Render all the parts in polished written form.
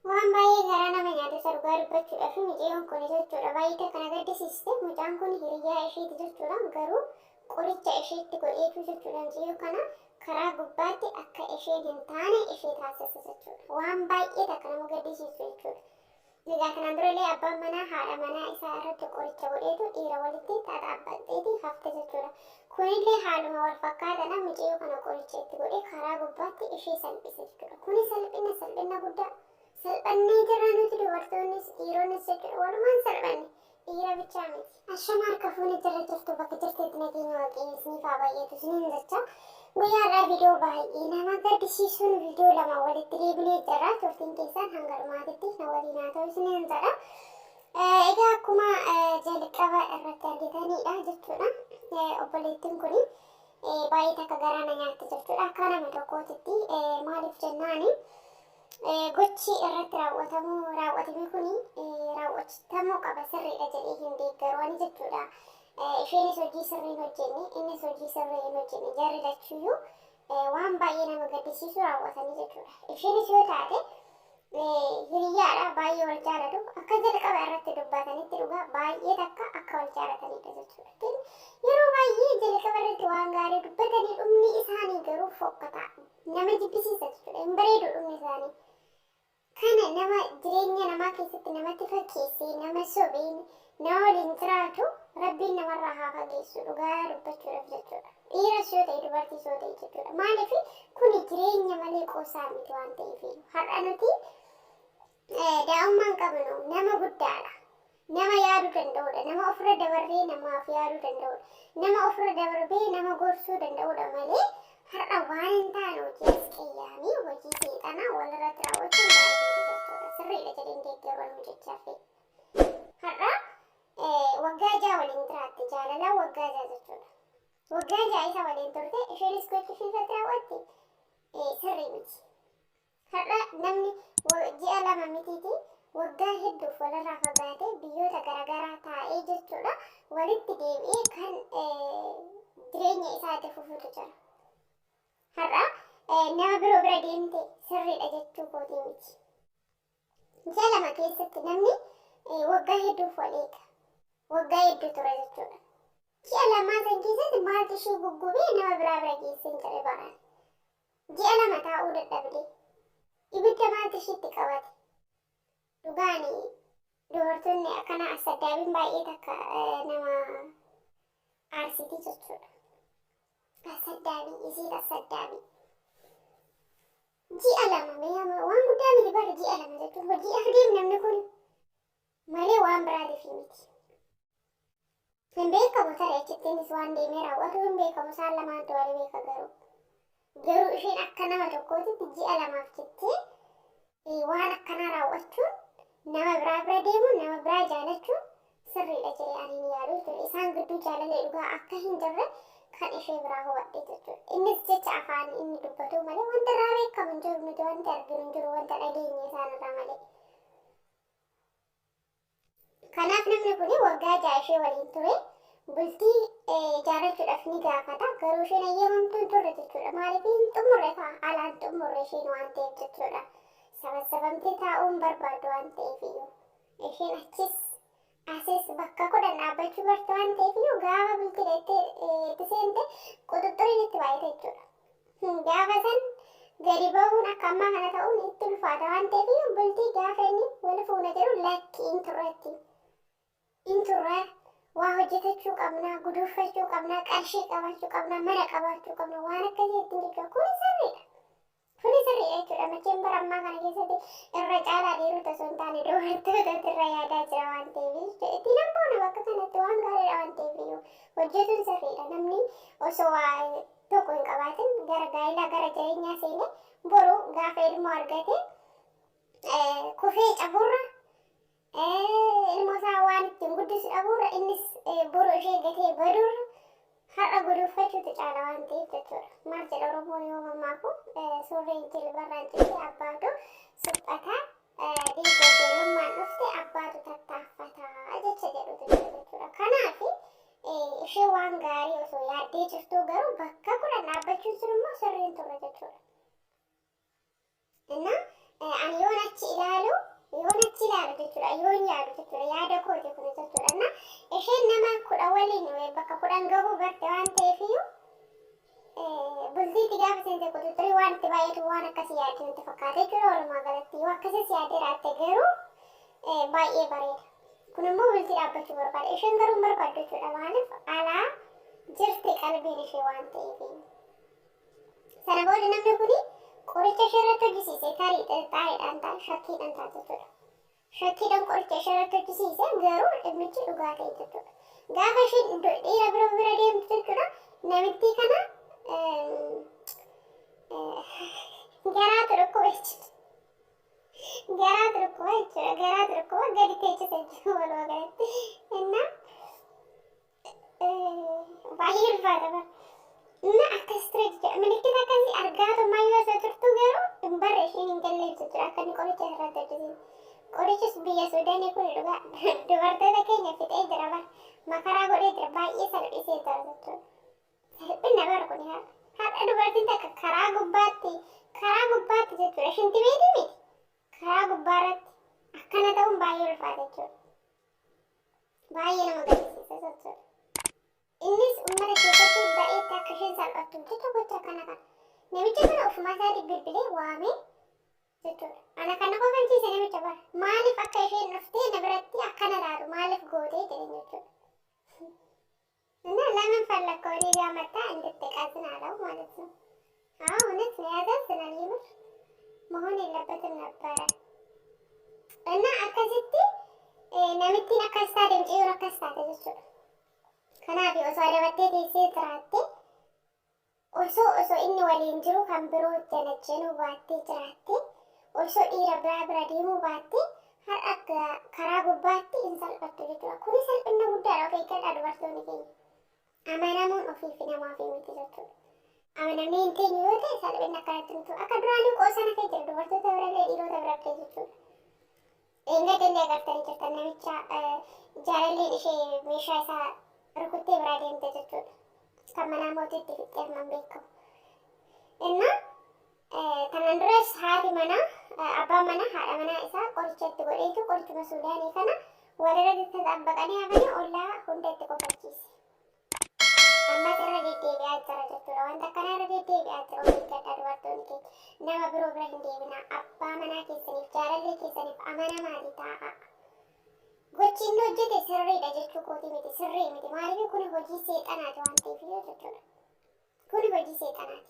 Waan baay'ee garaa nama nyaatu dhugaa dubbachuudhaaf mucayyoon kun jechuudha baay'ee kana gaddisiiste. Mucaan kun hiriyaa isheeti jechuudha, garuu qoricha isheetti godheetu jechuudha mucayyoo kana karaa gubbaatti akka isheen hin taane ishee taasisa jechuudha. Waan baay'ee takka nama gaddisiisu jechuudha. Egaa kanaan durallee abbaan manaa haadha manaa isaa irratti qoricha godheetu dhiira walitti xaxaabbateeti hafte jechuudha. Kunillee haaluma wal fakkaataadhaan mucayyoo kana qoricha itti godhee karaa gubbaatti ishee salphise jechuudha. Kuni salphina guddaa. Salphannee jirra nuti dubartoonnis dhiironnis jechuudha. Walumaan salphanne dhiira bichaa miti. Ashama harka fuuni jirra jirtu bakka jirteetti nageenya waaqayyoon haa baay'eetu isiniin jecha. Guyyaadhaa viidiyoo baay'ee nama gaddisiisuun viidiyoo lama walitti deebilee jirra. Turtiin keessaan hanga dhumaatitti na waliin haa ta'u isiniin jedha. Egaa akkuma jalqaba irratti argitanidha jechuudha. Obboleettiin kuni baay'ee takka garaa na nyaatti jechuudha. Akka nama tokkootitti maaliif jennaani gochi irratti raawwatame kuni raawwatamuu qaba sirriidha jedhee hin deeggaru jechuudha. Isheenis hojii sirrii hin hojjenne, innis hojii sirrii hin hojjenne, jarri lachuuyyuu waan baay'ee nama gaddisiisu raawwatanii jechuudha. Isheenis yoo taate hiriyaadha, baay'ee wal jaalatu, akka jalqaba irratti dubbatanitti dhugaa baay'ee takka akka wal jaalatanidha jechuudha. Yeroo baay'ee jalqaba irratti waan gaarii dubbatanii dhumni isaanii garuu fokkata. Nama jibbisiisa jechuudha. Hin bareedu dhumni isaanii. Kana nama jireenya namaa keessatti namatti fakkeessee nama sobeen nama waliin jiraatu rabbiin namarraa haa fageessu dhugaa dubbachuudhaaf jechuudha. Dhiiras yoo ta'e dubartiis yoo ta'e jechuudha. Maaliif kuni jireenya malee qoosaa miti waan ta'eef har'a nuti daa'ummaan qabnu nama guddaadha. Nama yaaduu danda'udha. Nama ofirra dabarree namaaf yaaduu danda'udha. Nama ofirra darbee nama gorsuu danda'udha malee har'a waan hin taane hojii as qiyyaanii hojii seexanaa walirratti raawwachuun baay'ee jechuudha. Sirriidha jedheen deeggaruun jechaaf. Har'a waggaa ja'a waliin jiraatte jaalala waggaa ja'a jechuudha. Waggaa ja'a isa waliin turte isheenis gochi isheerratti raawwatte sirrii miti. Har'a namni ji'a lama mitiiti waggaa hedduuf walirraa fagaatee biyyoota garaagaraa taa'ee jechuudha walitti deebi'ee kan jireenya isaatti fufuutu jira. Har'a nama biroo bira deemte sirriidha jechuu kootii miti. Ji'a lama keessatti namni waggaa hedduuf wal eega. Waggaa hedduu ture jechuudha. Ji'a lamaa san keessatti maaltu ishee guggubee nama biraa bira geessee hin jedhe baraan. Ji'a lama taa'uu dadhabde. Ibidda maaltu isheetti qabate. Dhugaani dubartoonni akkana assaddaabiin baay'ee takka nama aarsiti jechuudha. Assaddaabii isiin assaddaabii. Ji'a lama waan guddaa miti bara ji'a lama jechuun hojii afdeem namni kun malee waan biraatiif miti. Hin beekamu tarii achittiinis waan deemee raawwatu hin beekamu isaan lamaantu wal beeka garuu. Garuu isheen akka nama tokkootitti ji'a lamaaf jettee waan akkanaa raawwachuun nama biraa bira deemuun nama biraa jaalachuun sirriidha jedhee ani ni yaadu jechuudha. Isaan gidduu jaalalee dhugaa akka hin jirre kan ishee biraa hubadhe jechuudha. Innis jecha afaan inni dubbatu malee wanta irraa beekamu hin jiru nuti wanta arginu hin jiru wanta dhageenye isaanirraa malee. Kanaaf namni kun waggaa ja'a ishee waliin ture bultii jaalachuudhaaf ni gaafata garuu isheen eeyyamamtuu hin turre jechuudha. Maaliif hin xumurre ta'a alaan xumurre isheen waan ta'eef jechuudha. Sabasabamtee taa'uun barbaadu waan ta'eef iyyuu isheen achis asis bakka kudhan dhaabbachuu bartu waan ta'eef iyyuu gaafa bultii itti seente quxuxxuriin itti baay'ata jechuudha. Gaafa san gadi bahuun akka ammaa kana ta'uun itti ulfaata waan ta'eef iyyuu bultii gaafa inni wal fuuna jedhu lakki in turre waa hojjetachuu qabna, guduunfachuu qabna, qarshii qabaachuu qabna, mana qabaachuu qabna waan akkasii ittiin jechuudha. Kuni sirriidha. Kuni sirriidha jechuudha. Macheen bara ammaa kana keessatti irra caalaa dhiirota osoo hin taane dubartootatu irra yaadaa jira waan ta'eef ittiin hamboona bakka kanatti waan gaariidha waan ta'eef iyyuu hojjetuun sirriidha. Namni osoo waa tokko hin qabaatin gara gaa'ilaa gara jireenyaa seenee boru gaafa ilmoo argate kufee caburra ilmoo isaa waan ittiin guddisu dhabuurra innis boru ishee gatee badurra har'a guduunfachuutu caala waan ta'eef jechuudha. Maal jedha Oromoon yoo mammaaku suurreen jilbarraan jirti abbaatu suphataa dhiiga ijoollummaan dhufte abbaatu tattaaffataa jecha jedhutu jira jechuudha. Kanaaf ishee waan gaarii osoo yaaddee jirtuu garuu bakka kudhan dhaabbachuun sun immoo sirriin turre jechuudha. Ani yoon achi ilaalu kudhan gahuu barte waan ta'eefiyyuu bultiitti gaafa seense quxuxurii waan itti baay'atu waan akkasii yaadde nutti fakkaate jechuudha. Walumaa galatti yoo akkasiis yaadde raatte garuu baay'ee bareeda. Kun immoo bultii dhaabbachuu barbaada. Isheen garuu hin barbaaddu jechuudha. Maaliif alaa jirti qalbiin ishee waan ta'eef. Sana booda namni kuni qoricha ishee irratti hojjisiise taariidhaan ta'a shakkiidhaan ta'a jechuudha. Shakkiidhaan qoricha ishee irratti hojjisiise garuu dhimmichi dhugaa ta'e jechuudha. Gaafa isheen dhiira bira deemtu jechuudha. Namittii kana garaatu dhukkuba jechuudha. Garaatu dhukkuba jechuudha. Garaatu dhukkuba gadi teessisa jechuudha walumaa galatti. Innaa baay'ee ulfaata bara. Innaa akkas ture jechuudha. Milikkita akkasii argaatu yoo isa turtu garuu hin barre isheen hin jalleessu jechuudha. Akka inni qoricha irratti hojjisiisu. Qorichis biyya Suudaanii kun dhugaa dubartoota keenya fixee jira bara. Makaraa godhee jira baay'ee salphisee jira jechuudha. Salphina bara kun haadha dubartiin takka karaa gubbaatti jechuudha. Shinti beekti miti karaa gubbaarratti akkana ta'uun baay'ee ulfaata jechuudha. Baay'ee nama gaddisiisa jechuudha. Innis uummata keessatti baay'eetti akka isheen salphattu jecha gocha kana. Namicha kana ofumaa isaa bilbilee waamee jechuudha. Ana kana kofachiise namicha bara. Maaliif akka isheen dhuftee na biratti akkana taatu maaliif gootee jedheen jechuudha. እና ለምን ፈለከው እኔ ጋር መጣ እንድትቀዝን አለው ማለት ነው። አዎ እውነት ነው ያሳዝናል። የምር መሆን የለበትም ነበረ። እና አከዚቲ ነምቲን አከስታ ደምጪውን አከስታ ተጀሱ ከናቢ ኦሶ አደበቴ ቴሴ ትራቴ ኦሶ ኢኒ ወሊን ጅሩ ከንብሮ ጀነጀኑ ባቴ ጅራቴ ኦሶ ዲረ ብራ ዲሙ ባቴ ሀቅ ከራ ጉባቴ እንሰልፈቱ ጀቹ ኩኒ ሰልፍነ ጉዳይ ነው ከይከዳ ዱበርቶኒ ኬኝ amanamuun ofiif namaaf miti jechuudha. Amanamni hin teenye yoo ta'e salphina akkanatti nutu akka duraanii qoosana kee jira dubartoota birallee dhiirota birallee jechuudha. Eenga dandee agartanii jirtan namicha jaalalleen ishee meeshaa isaa rukuttee biraa deemte jechuudha. Kan manaa mootiitti fixxeef man beekamu. Innaa kanaan duras haati manaa abbaan manaa haadha manaa isaa qoricha itti godheetu qorichuma Suudaanii kana walirratti xaxabbaqanii hafanii ollaa hunda itti qofachiise. Amma irra deddeebi'aa jira jechuudha. Wanta kana irra deddeebi'aa jira waliin gaddaa dubartoonni keenya nama biroo bira hin deebina. Abbaa manaa keessaniif jaalallee keessaniif amanamaati ta'a. Gochi inni hojjete sirriidha jechuu kooti miti sirrii miti. Maaliif kun hojii seexanaati waan ta'eef jechuudha. Kun hojii seexanaati.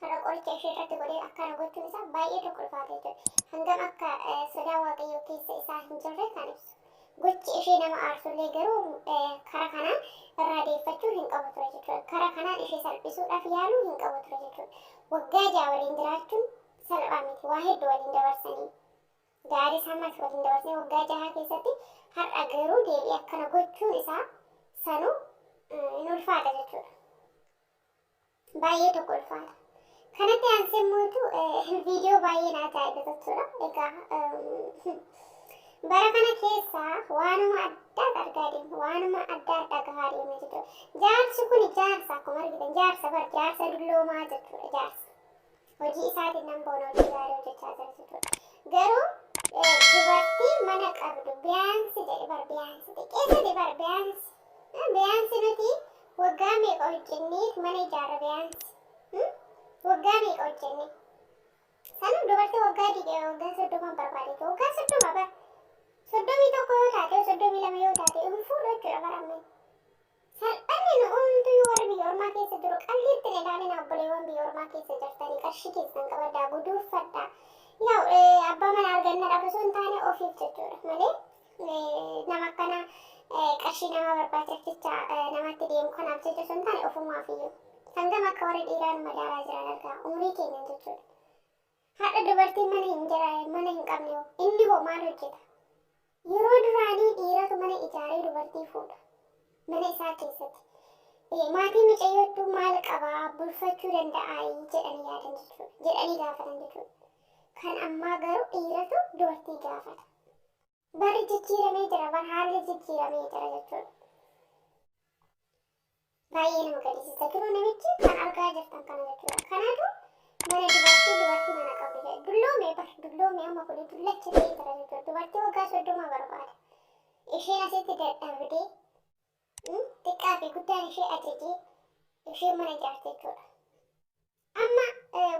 Har'a qoricha ishee irratti godhee akkana gochuun isaa baay'ee tokko ulfaata jechuudha. Hangam akka sodaa waaqayyoo keessa isaa hin jirre kan ibsu. Gochi ishee nama aarsullee garuu karaa kanaan irraa deeffachuu hin qabu ture jechuudha. Karaa kanaan ishee salphisuudhaaf yaaluu hin qabu ture jechuudha. Waggaa ja'a waliin jiraachuun salphaa miti. Waa hedduu waliin dabarsanii gaarii samas waliin dabarsanii waggaa jahaa keessatti har'a garuu deebii akkana gochuun isaa sanuu hin ulfaata jechuudha. Baay'ee tokko ulfaata. Kanatti aansee mootu viidiyoo baay'ee naa ajaa'iba jechuudha. Egaa bara kana keessa waanuma addaa argaa deemu waanuma addaa gahaa deemu jechuudha. Jaarsi kun jaarsa akkuma argitan jaarsa dulloomaa jechuudha jaarsa. Hojii isaatiin nan boona hojii gaarii hojjechaa jira jechuudha. Garuu dubartii mana qabdu biyaansi jedhe bar biyaansi xiqqeessa jedhe bar biyaansi nuti waggaa meeqa hojjenneet mana ijaarra biyaansi waggaa meeqa hojjenne sana dubartii waggaa 30 barbaade waggaa 30 bar 31 yoo taate 32 yoo taate fuudhu jechuudha baramee. Salphanni nu umtuu warra biyya ormaa keessa jiru qalliitti ilaalina obboleewwan biyya ormaa keessa jirtanii qarshii keessan qabaddaa guduuffadhaa. Yaa abbaa mana argannaadhaaf osoo hin taane ofiif jechuudha malee nama akkana qarshii nama barbaachicha namatti deemu kanaaf jecha osoo hin taane ofumaaf iyyuu. Hangam akka warra dhiiraan madaalaa jiran argaa umurii keenyan jechuudha. Haadha dubartiin mana hin qabne inni hoo maal hojjeta? Yeroo duraanii dhiiratu mana ijaaree dubartii fuudha. Mana isaa keessatti. Maatii mucayyootu maal qabaa bulfachuu danda'aa jedhanii yaadan jechuudha. Jedhanii gaafatan jechuudha. Kan ammaa garuu dhiiratu dubartii gaafata. Bari jijjiiramee jira, bar haalli jijjiiramee jira jechuudha. Baay'ee nama gaddisiisa. Garuu namichi kan argaa jirtan kana jechuudha. Kanaatu mana dubartii mana qabdu jedhe. Dulloomee amma kun dullacha ta'ee jira jechuudha. Dubartii waggaa 30 barbaada. Isheen asitti dadhabdee xiqqaa fi guddaan ishee ajajee ishee mana ijaarte jechuudha. Amma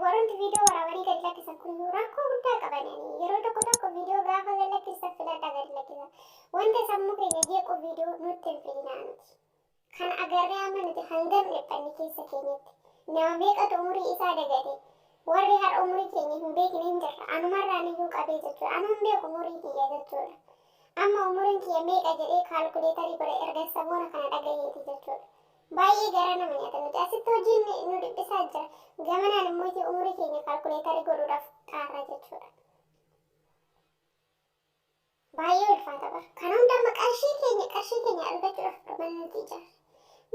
warroonni viidiyoo waraabanii gadi lakkisan kun rakkoo guddaa qabananii yeroo tokko viidiyoo gaafa gadi lakkisan filadhaa gadi lakkisan. Wanta sammuu keenya jeequ viidiyoo nutti hin fidinaa nuti. Kan agarree amma nuti hangam dhiphanni keessa keenyatti. Nama meeqatu umurii isaa dagate. Warri har'a umurii keenya hin beekne hin jirra. Anumarraan iyyuu qabee jechuudha. Anu hin beeku umurii kiyya jechuudha. Amma umuriin kiyya meeqa jedhee kaalkuleetarii godhe erga sammuna kana dhagayeeti jechuudha. Baay'ee gara nama nyaata nuti asitti hojiin nu dhiphisaa jira. Gamanaan immoo umurii keenya kaalkuleetarii godhuudhaaf xaarra jechuudha. Baay'ee ulfaata bara. Kan hundaa qarshii keenya argachuudhaaf manni nuti ijaarra.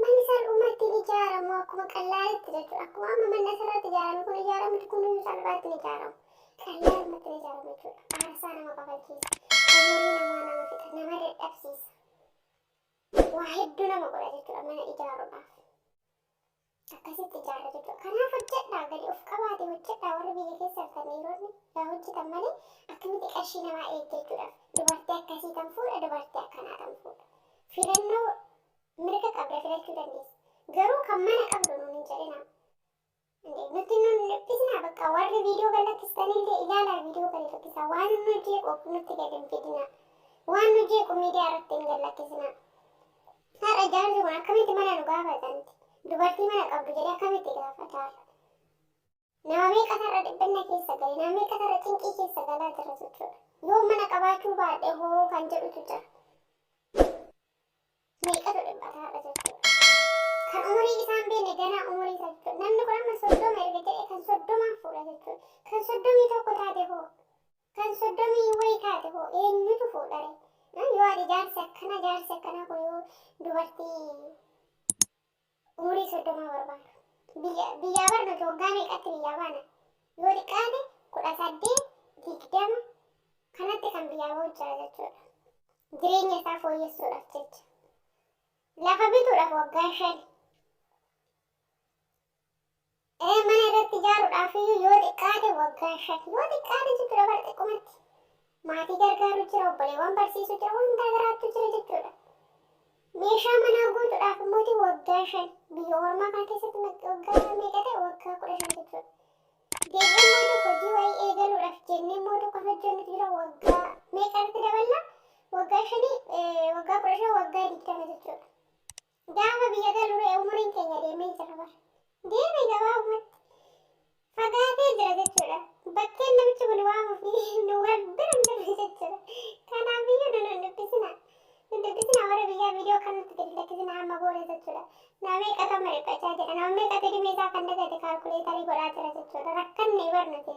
Manni salphumatti ijaaramu akkuma qallaalitti jechuudha. Akkuma amma manni asirratti ijaaramu kun ijaaramu kun salphaatti ijaaramu. Qallaalumatti ijaaramu jechuudha. Aarsaa nama kafalchiisa. Umurii nama fixa. Nama dadhabsiisa. Waa hedduu nama godha jechuudha mana ijaaruudhaaf. Akkasitti ijaarra jechuudha. Kanaaf hojjedhaa gadi of qabaate hojjedhaa warri biyya keessa argan dhiironni yaa hojjetan malee akkamitti qarshii namaa eeggachuudhaaf dubartii akkasii kan fuudha dubartii akkanaa kan fuudha. Filannoo mirga qabda filachuu dandeessa. Garuu kan mana qabdu nuun hin jedhina. Nuti nun dhiphisnaa bakka warri viidiyoo gad lakkistanillee ilaalaa viidiyoo gad lakkisaa waan nu jeequ nutti gad hin fidinaa. Waan nu jeequ miidiyaa irratti hin gad lakkisnaa. Har'a ijaarsi kun akkamitti mana nu gaafatanti? Dubartii mana qabdu jedhee akkamitti gaafataa? Nama meeqa sarara dhiphinna keessa gale, nama meeqa sarara cinqii keessa galaa jira jechuudha. Yoo mana qabaachuu baadhee hoo kan jedhutu jira. Meeqatu dhiphata haadha jechuudha. Kan umurii isaan beekne ganaa umurii isaa jechuudha. Namni kun amma 30 erga jedhee kan 30 fuudha jechuudha. Kan 31 taate hoo? Kan 30 wayii taate hoo? Eenyutu fuudhare? Yoo ati jaarsi akkana kun yoo dubartii umurii 30 barbaadu. Biyyaa barnoota waggaa meeqatti biyyaa baana? Yoo xiqqaate 18, 20 kanatti kan biyyaa bahu jira jechuudha. Jireenya isaa fooyyessuudhaaf jecha. Lafa bituudhaaf waggaa 5. Mana irratti ijaaruudhaaf iyyuu yoo xiqqaate waggaa 5. Yoo xiqqaate jechuudha bara xiqqumatti. Maatii gargaaru jira, obboleewwan barsiisu jira, waan garaagaraatu jira jechuudha. Meeshaa manaa guutuudhaaf immoo waggaa 5. Biyya ormaa kana keessatti waggaa meeqa ta'e waggaa 15 jechuudha. Deeggarri immoo hojii wayii eegaluudhaaf jennee immoo kan hojjennutu jira waggaa meeqatti daballa? Waggaa 5, waggaa 15, waggaa 20 jechuudha. Gaafa biyya galuu umuriin keenya deemee jira bara. Deemee gabaabumatti. Fagaatee jira jechuudha. Bakkeen namichi kun waamuu fi nu wal bira hin darbe jechuudha. Kanaaf iyyuu nu dhiphisina. Nu dhiphisina warra biyyaa viidiyoo kanatti gadi lakkisina amma boore jechuudha. Nama meeqatu amma dhiphachaa jira. Nama meeqatu dhimma isaa kan dagate kaalkuleetarii godhaa jira jechuudha. Rakkanne barnooti.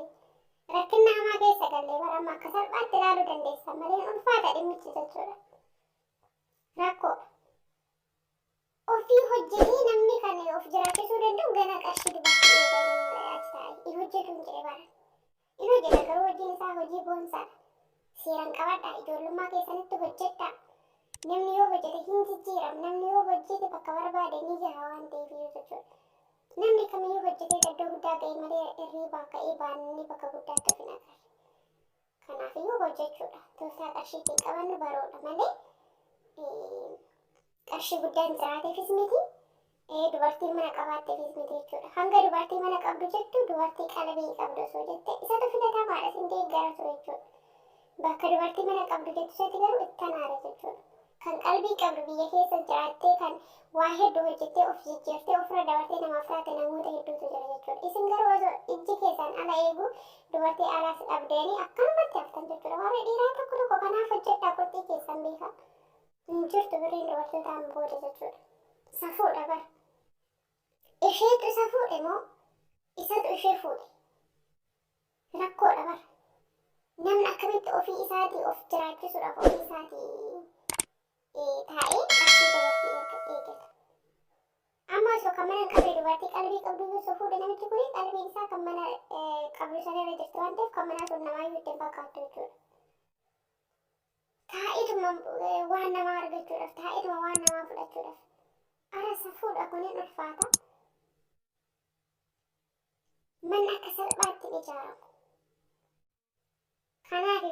Rakkinna hamaa keessa gallee bara amma akka salphaatti ilaaluu dandeessa malee ulfaata dhimmichi jechuudha. Rakkoodha. Ofii hojjetee namni kan of jiraachisuu danda'u gana qarshii dubartii eeganii achi taa'e. Inni hojjetu hin jedhe bara. Inni hojjeta garuu hojiin isaa hojii boonsaadha. Seeraan qabadhaa ijoollummaa keessanitti hojjedhaa. Namni yoo hojjete hin jijjiiramu. Namni yoo hojjete bakka barbaade ni jira waan ta'eef jechuudha. Namni kamiyyuu hojjetee iddoo guddaa ga'e malee hirriibaa ka'ee baanni bakka guddaatti of hin agarre. Kanaafiyyuu hojjechuudha. Tooftaa qarshiitiin qabannu baroodha malee qarshii guddaan jiraateefis miti. Dubartiin mana qabaatteefis miti jechuudha. Hanga dubartii mana qabdu jettu dubartii qalbii qabdu osoo jette isatu filatamaadha sin deeggaratu jechuudha. Bakka dubartii mana qabdu jettu isatti garuu ittan aara jechuudha. Kan qalbii qabdu biyya keessa jiraattee kan waa hedduu hojjettee of jijjiirtee ofirra dabartee namaaf taate namoota hedduutu jira jechuudha. Isin garuu osoo ijji keessan ala eegu dubartii alaas dhabdeeni akkanumatti haftan jechuudha. Warri dhiiraa tokko kanaaf hojjedhaa qurxii keessan beekaa. Hin jirtu biriin dubartootaan booda jechuudha. Safuudha bara. Isheetu isa fuudhe moo isatu ishee fuudhe? Rakkoodha bara. Namni akkamitti ofii isaatii of jiraachisuudhaaf ofii isaatii taa'ee qarshii dubartii eegata. Amma osoo kan mana hin qabne dubartii qalbii qabdu osoo fuudhe namichi kun qalbiin isaa kan mana qabdu sana irra jirtu waan ta'eef kan manaa sun namaa iyyuu ittiin fakkaattu jechuudha. Taa'ituma waan namaa argachuudhaaf, taa'ituma waan namaa fudhachuudhaaf. Ara safuudha kunin ulfaata. Manni akka salphaatti ijaaramu. Kanaaf